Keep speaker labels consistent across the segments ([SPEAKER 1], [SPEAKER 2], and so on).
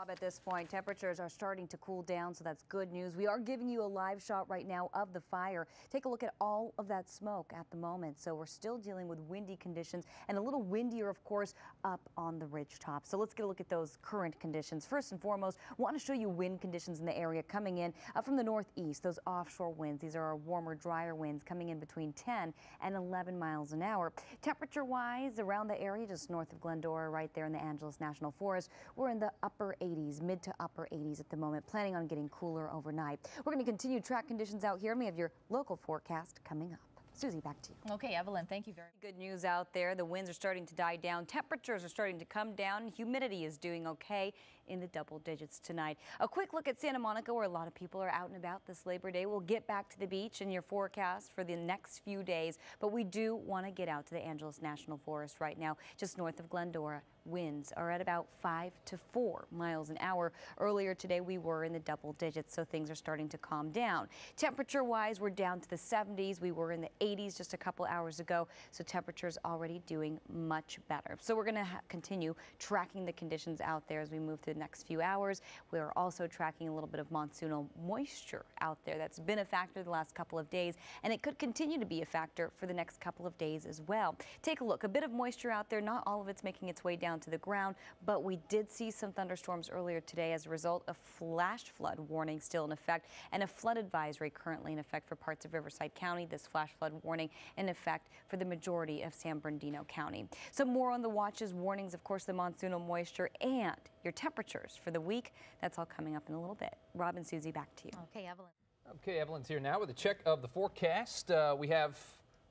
[SPEAKER 1] Rob, at this point, temperatures are starting to cool down, so that's good news. We are giving you a live shot right now of the fire. Take a look at all of that smoke at the moment. So we're still dealing with windy conditions and a little windier, of course, up on the ridge top. So let's get a look at those current conditions. First and foremost, want to show you wind conditions in the area coming in from the northeast, those offshore winds. These are our warmer, drier winds coming in between 10 and 11 miles an hour. Temperature-wise, around the area just north of Glendora, right there in the Angeles National Forest, we're in the upper 80s, mid to upper 80s at the moment, planning on getting cooler overnight. We're going to continue track conditions out here, and we have your local forecast coming up. Susie, back to you.
[SPEAKER 2] Okay, Evelyn, thank you very much.
[SPEAKER 1] Good news out there. The winds are starting to die down. Temperatures are starting to come down. Humidity is doing okay in the double digits tonight. A quick look at Santa Monica, where a lot of people are out and about this Labor Day. We'll get back to the beach in your forecast for the next few days, but we do want to get out to the Angeles National Forest right now, just north of Glendora. Winds are at about 5 to 4 miles an hour. Earlier today, we were in the double digits, so things are starting to calm down. Temperature-wise, we're down to the 70s. We were in the 80s just a couple hours ago, so temperatures already doing much better. So we're going to continue tracking the conditions out there as we move through the next few hours. We are also tracking a little bit of monsoonal moisture out there. That's been a factor the last couple of days, and it could continue to be a factor for the next couple of days as well. Take a look. A bit of moisture out there. Not all of it's making its way down to the ground, but we did see some thunderstorms earlier today as a result of flash flood warning still in effect and a flood advisory currently in effect for parts of Riverside County. This flash flood warning in effect for the majority of San Bernardino County. So more on the watches, warnings, of course, the monsoonal moisture and your temperatures for the week. That's all coming up in a little bit. Rob and Susie, back to you.
[SPEAKER 2] Okay, Evelyn.
[SPEAKER 3] Okay, Evelyn's here now with a check of the forecast. We have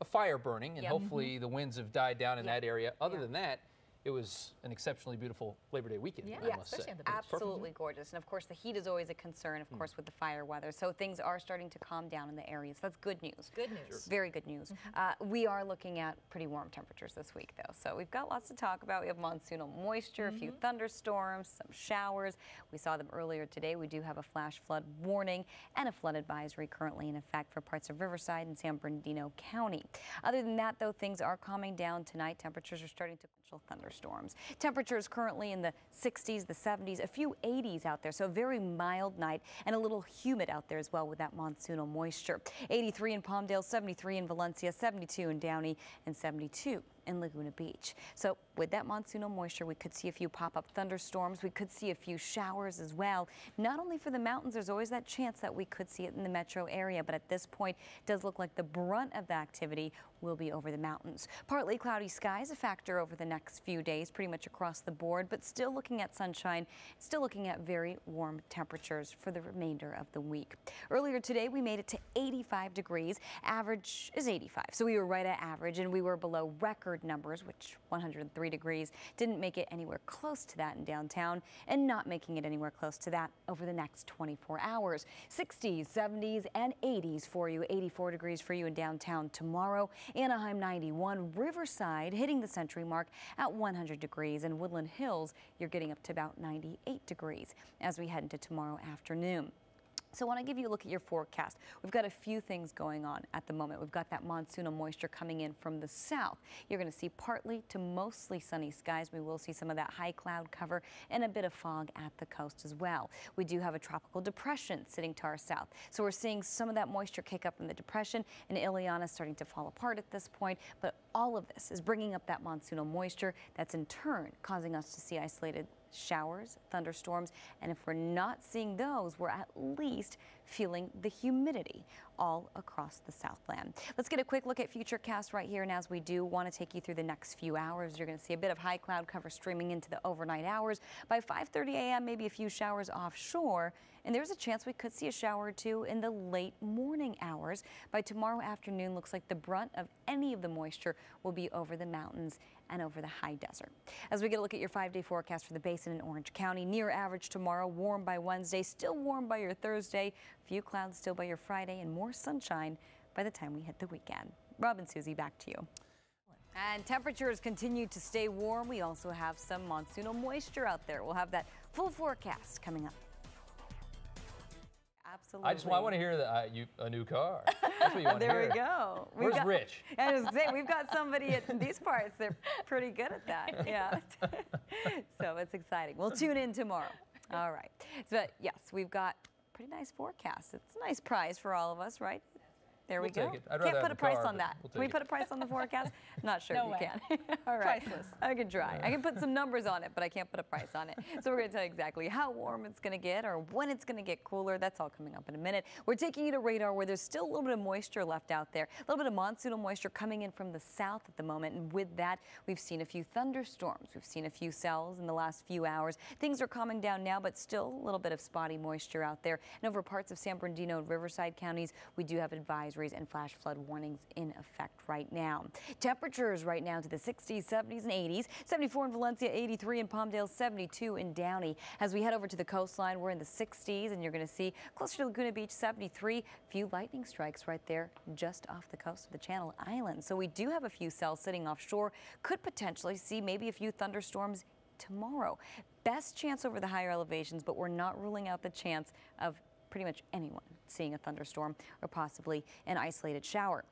[SPEAKER 3] a fire burning, and hopefully the winds have died down in that area. Other than that, it was an exceptionally beautiful Labor Day weekend, I must say.
[SPEAKER 1] Absolutely gorgeous. And of course, the heat is always a concern, of course, with the fire weather. So things are starting to calm down in the area. So that's good news.
[SPEAKER 2] Good news.
[SPEAKER 1] Very good news. We are looking at pretty warm temperatures this week, though. So we've got lots to talk about. We have monsoonal moisture, a few thunderstorms, some showers. We saw them earlier today. We do have a flash flood warning and a flood advisory currently in effect for parts of Riverside and San Bernardino County. Other than that, though, things are calming down tonight. Temperatures are starting to thunderstorms. Temperatures currently in the 60s, the 70s, a few 80s out there. So a very mild night and a little humid out there as well with that monsoonal moisture. 83 in Palmdale, 73 in Valencia, 72 in Downey, and 72 in Laguna Beach. So with that monsoonal moisture, we could see a few pop-up thunderstorms. We could see a few showers as well. Not only for the mountains, there's always that chance that we could see it in the metro area, but at this point, it does look like the brunt of the activity will be over the mountains. Partly cloudy skies, a factor over the next few days, pretty much across the board, but still looking at sunshine, still looking at very warm temperatures for the remainder of the week. Earlier today, we made it to 85 degrees. Average is 85, so we were right at average, and we were below record numbers, which 103 degrees didn't make it anywhere close to that in downtown, and not making it anywhere close to that over the next 24 hours. 60s, 70s, and 80s for you. 84 degrees for you in downtown tomorrow. Anaheim 91, Riverside hitting the century mark at 100 degrees, and Woodland Hills, you're getting up to about 98 degrees as we head into tomorrow afternoon. So I want to give you a look at your forecast. We've got a few things going on at the moment. We've got that monsoonal moisture coming in from the south. You're going to see partly to mostly sunny skies. We will see some of that high cloud cover and a bit of fog at the coast as well. We do have a tropical depression sitting to our south. So we're seeing some of that moisture kick up in the depression, and Ileana is starting to fall apart at this point. But all of this is bringing up that monsoonal moisture that's in turn causing us to see isolated showers, thunderstorms, and if we're not seeing those, we're at least feeling the humidity all across the Southland. Let's get a quick look at Futurecast right here, and as we do, want to take you through the next few hours. You're going to see a bit of high cloud cover streaming into the overnight hours. By 5:30 a.m., maybe a few showers offshore, and there's a chance we could see a shower or two in the late morning hours. By tomorrow afternoon, looks like the brunt of any of the moisture will be over the mountains and over the high desert. As we get a look at your 5-day forecast for the basin in Orange County, near average tomorrow, warm by Wednesday, still warm by your Thursday, few clouds still by your Friday, and more sunshine by the time we hit the weekend. Rob and Susie, back to you. And temperatures continue to stay warm. We also have some monsoonal moisture out there. We'll have that full forecast coming up. Absolutely.
[SPEAKER 3] I want to hear that a new car. That's what you want to hear.
[SPEAKER 1] There we go.
[SPEAKER 3] Where's Rich?
[SPEAKER 1] I was saying, we've got somebody at these parts. They're pretty good at that. Yeah. So it's exciting. We'll tune in tomorrow. All right. But yes, we've got pretty nice forecast. It's a nice prize for all of us, right? There we go. Can't put a price on that. Can we put a price on the forecast? Not sure you can. All right.
[SPEAKER 2] Priceless.
[SPEAKER 1] I can try. I can put some numbers on it, but I can't put a price on it. So we're going to tell you exactly how warm it's going to get or when it's going to get cooler. That's all coming up in a minute. We're taking you to radar where there's still a little bit of moisture left out there. A little bit of monsoonal moisture coming in from the south at the moment. And with that, we've seen a few thunderstorms. We've seen a few cells in the last few hours. Things are calming down now, but still a little bit of spotty moisture out there. And over parts of San Bernardino and Riverside counties, we do have advisories and flash flood warnings in effect right now. Temperatures right now to the 60s, 70s, and 80s. 74 in Valencia, 83 in Palmdale, 72 in Downey. As we head over to the coastline, we're in the 60s, and you're going to see closer to Laguna Beach, 73. Few lightning strikes right there just off the coast of the Channel Islands. So we do have a few cells sitting offshore. Could potentially see maybe a few thunderstorms tomorrow. Best chance over the higher elevations, but we're not ruling out the chance of pretty much anyone seeing a thunderstorm or possibly an isolated shower.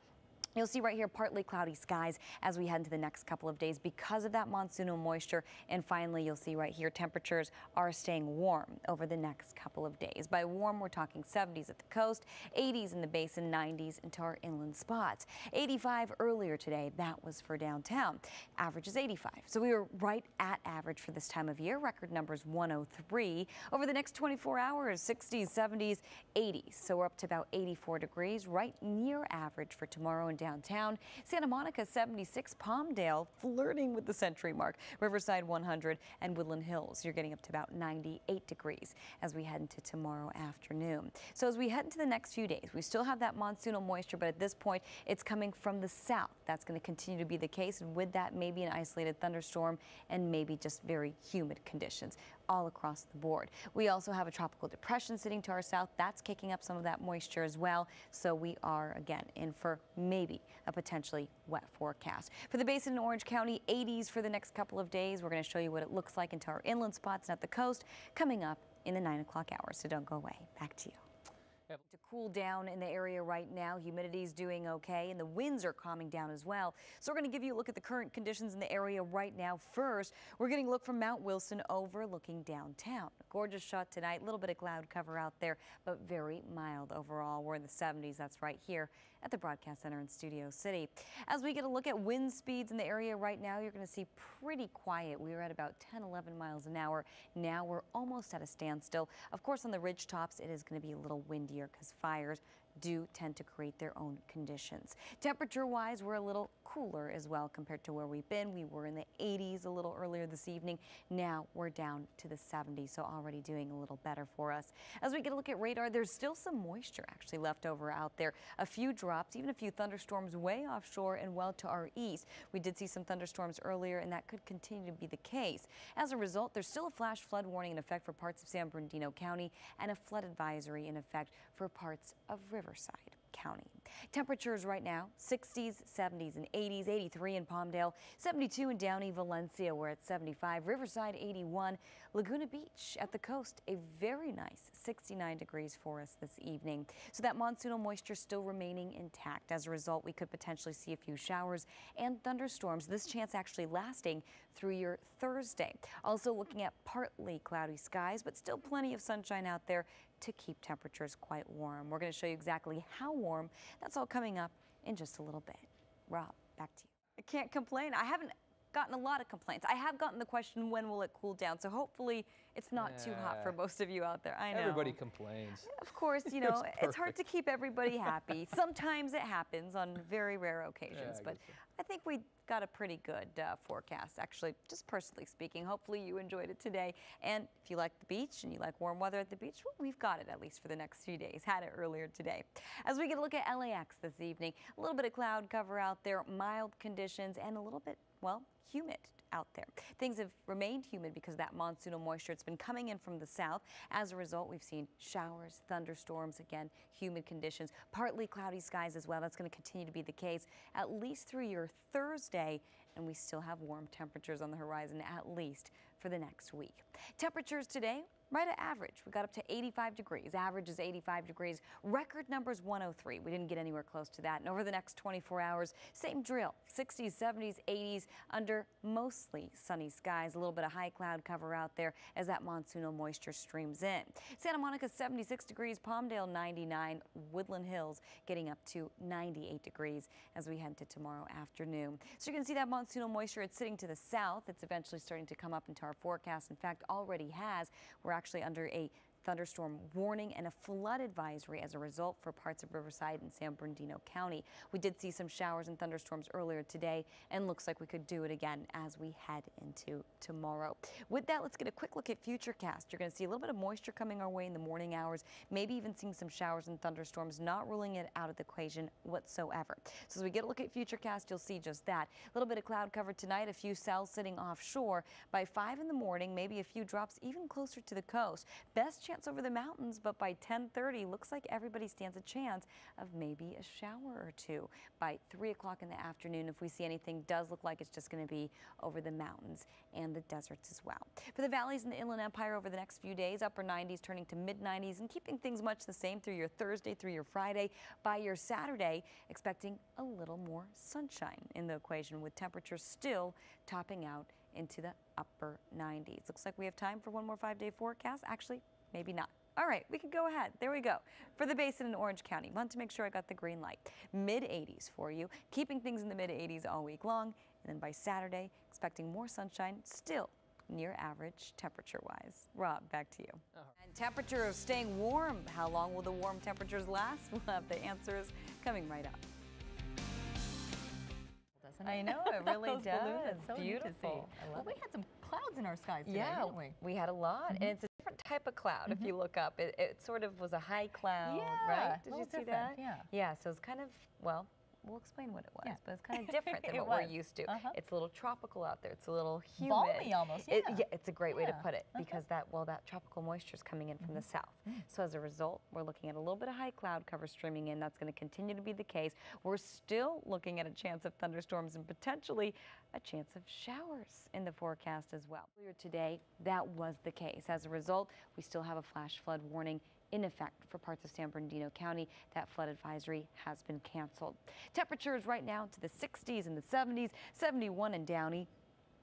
[SPEAKER 1] You'll see right here partly cloudy skies as we head into the next couple of days because of that monsoonal moisture. And finally, you'll see right here temperatures are staying warm over the next couple of days. By warm, we're talking 70s at the coast, 80s in the basin, 90s into our inland spots. 85 earlier today, that was for downtown. Average is 85. So we were right at average for this time of year. Record numbers 103. Over the next 24 hours, 60s, 70s, 80s. So we're up to about 84 degrees, right near average for tomorrow and downtown. Santa Monica 76, Palmdale flirting with the century mark, Riverside 100, and Woodland Hills. You're getting up to about 98 degrees as we head into tomorrow afternoon. So as we head into the next few days, we still have that monsoonal moisture, but at this point it's coming from the south. That's going to continue to be the case, and with that maybe an isolated thunderstorm and maybe just very humid conditions all across the board. We also have a tropical depression sitting to our south. That's kicking up some of that moisture as well. So we are again in for maybe a potentially wet forecast. For the basin in Orange County, 80s for the next couple of days. We're going to show you what it looks like into our inland spots and at the coast coming up in the 9 o'clock hour. So don't go away. Back to you. To cool down in the area right now, humidity is doing okay and the winds are calming down as well. So we're going to give you a look at the current conditions in the area right now. First, we're getting a look from Mount Wilson overlooking downtown. A gorgeous shot tonight, a little bit of cloud cover out there, but very mild overall. We're in the 70s. That's right here at the Broadcast Center in Studio City. As we get a look at wind speeds in the area right now, you're going to see pretty quiet. We were at about 10, 11 miles an hour. Now we're almost at a standstill. Of course, on the ridge tops, it is going to be a little windier because fires do tend to create their own conditions. Temperature-wise, we're a little cooler as well compared to where we've been. We were in the 80s a little earlier this evening. Now we're down to the 70s, so already doing a little better for us. As we get a look at radar, there's still some moisture actually left over out there. A few drops, even a few thunderstorms way offshore and well to our east. We did see some thunderstorms earlier, and that could continue to be the case. As a result, there's still a flash flood warning in effect for parts of San Bernardino County and a flood advisory in effect for parts of Riverside County. Temperatures right now, 60s, 70s, and 80s, 83 in Palmdale, 72 in Downey, Valencia, we're at 75, Riverside 81, Laguna Beach at the coast, a very nice 69 degrees for us this evening. So that monsoonal moisture still remaining intact. As a result, we could potentially see a few showers and thunderstorms, this chance actually lasting through your Thursday. Also looking at partly cloudy skies, but still plenty of sunshine out there to keep temperatures quite warm. We're going to show you exactly how warm. That's all coming up in just a little bit. Rob, back to you. I can't complain. I haven't gotten a lot of complaints. I have gotten the question, when will it cool down? So hopefully it's not too hot for most of you out there. I know.
[SPEAKER 3] Everybody complains.
[SPEAKER 1] Of course, you know, it's hard to keep everybody happy. Sometimes it happens on very rare occasions, but I think we got a pretty good forecast, actually, just personally speaking. Hopefully you enjoyed it today. And if you like the beach and you like warm weather at the beach, well, we've got it at least for the next few days. Had it earlier today. As we get a look at LAX this evening, a little bit of cloud cover out there, mild conditions, and a little bit, well, humid out there. Things have remained humid because of that monsoonal moisture. It's been coming in from the south. As a result, we've seen showers, thunderstorms, again, humid conditions, partly cloudy skies as well. That's going to continue to be the case at least through your Thursday, and we still have warm temperatures on the horizon at least for the next week. Temperatures today right at average. We got up to 85 degrees. Average is 85 degrees. Record number's 103. We didn't get anywhere close to that. And over the next 24 hours, same drill. 60s, 70s, 80s under mostly sunny skies. A little bit of high cloud cover out there as that monsoonal moisture streams in. Santa Monica 76 degrees. Palmdale 99. Woodland Hills getting up to 98 degrees as we head to tomorrow afternoon. So you can see that monsoonal moisture. It's sitting to the south. It's eventually starting to come up into our forecast. In fact, already has. We're actually under a thunderstorm warning and a flood advisory as a result for parts of Riverside and San Bernardino County. We did see some showers and thunderstorms earlier today, and looks like we could do it again as we head into tomorrow. With that, let's get a quick look at Futurecast. You're going to see a little bit of moisture coming our way in the morning hours, maybe even seeing some showers and thunderstorms, not ruling it out of the equation whatsoever. So as we get a look at Futurecast, you'll see just that. A little bit of cloud cover tonight, a few cells sitting offshore. By 5 in the morning, maybe a few drops even closer to the coast. Best chance over the mountains, but by 10:30, looks like everybody stands a chance of maybe a shower or two. By 3 o'clock in the afternoon, if we see anything, does look like it's just going to be over the mountains and the deserts as well. For the valleys in the Inland Empire over the next few days, upper 90s turning to mid 90s and keeping things much the same through your Thursday, through your Friday. By your Saturday, expecting a little more sunshine in the equation, with temperatures still topping out into the upper 90s. Looks like we have time for one more 5-day forecast. Actually, maybe not. All right, we can go ahead. There we go. For the basin in Orange County, want to make sure I got the green light. Mid 80s for you, keeping things in the mid 80s all week long. And then by Saturday, expecting more sunshine, still near average temperature-wise. Rob, back to you. And temperature staying warm. How long will the warm temperatures last? We'll have the answers coming right up. I know, it really does.
[SPEAKER 2] It's so
[SPEAKER 1] beautiful.
[SPEAKER 2] Well, we had some clouds in our skies today, didn't we?
[SPEAKER 1] We had a lot, and it's a different type of cloud. If you look up, it sort of was a high cloud, right? Did you see that? Yeah, so it's kind of, well, we'll explain what it was, but it's kind of different than what we're used to. It's a little tropical out there. It's a little humid.
[SPEAKER 2] Balmy almost,
[SPEAKER 1] yeah, it's a great way to put it, because that tropical moisture is coming in from the south. So as a result, we're looking at a little bit of high cloud cover streaming in. That's going to continue to be the case. We're still looking at a chance of thunderstorms and potentially a chance of showers in the forecast as well. Earlier today, that was the case. As a result, we still have a flash flood warning in effect for parts of San Bernardino County. That flood advisory has been canceled. Temperatures right now to the 60s and the 70s, 71 in Downey.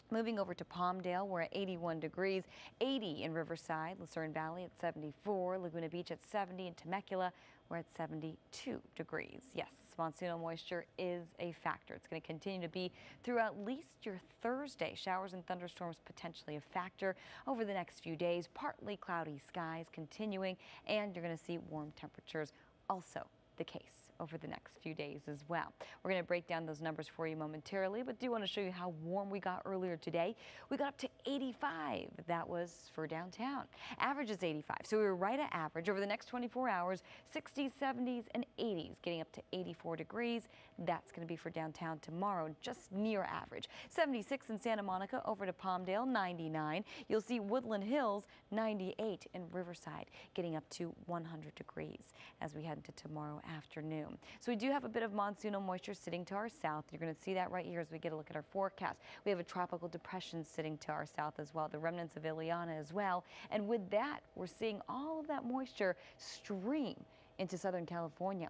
[SPEAKER 1] Moving over to Palmdale, we're at 81 degrees, 80 in Riverside, Lucerne Valley at 74, Laguna Beach at 70, and Temecula, we're at 72 degrees. Yes, monsoonal moisture is a factor. It's going to continue to be through at least your Thursday. Showers and thunderstorms potentially a factor over the next few days. Partly cloudy skies continuing, and you're going to see warm temperatures also the case over the next few days as well. We're going to break down those numbers for you momentarily, but do want to show you how warm we got earlier today. We got up to 85. That was for downtown. Average is 85, so we were right at average. Over the next 24 hours, 60s, 70s, and 80s, getting up to 84 degrees. That's going to be for downtown tomorrow, just near average. 76 in Santa Monica, over to Palmdale, 99. You'll see Woodland Hills, 98, and Riverside, getting up to 100 degrees as we head into tomorrow afternoon. So we do have a bit of monsoonal moisture sitting to our south. You're going to see that right here as we get a look at our forecast. We have a tropical depression sitting to our south as well, the remnants of Ileana as well. And with that, we're seeing all of that moisture stream into Southern California.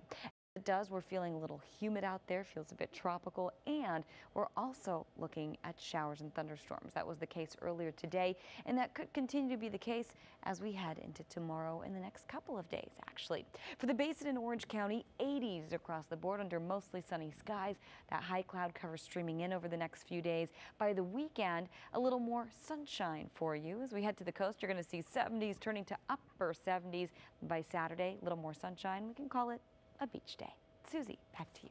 [SPEAKER 1] It does. We're feeling a little humid out there, feels a bit tropical, and we're also looking at showers and thunderstorms. That was the case earlier today, and that could continue to be the case as we head into tomorrow and the next couple of days, actually. For the basin in Orange County, 80s across the board under mostly sunny skies. That high cloud cover streaming in over the next few days. By the weekend, a little more sunshine for you. As we head to the coast, you're going to see 70s turning to upper 70s. By Saturday, a little more sunshine. We can call it a beach day. Susie, back to you.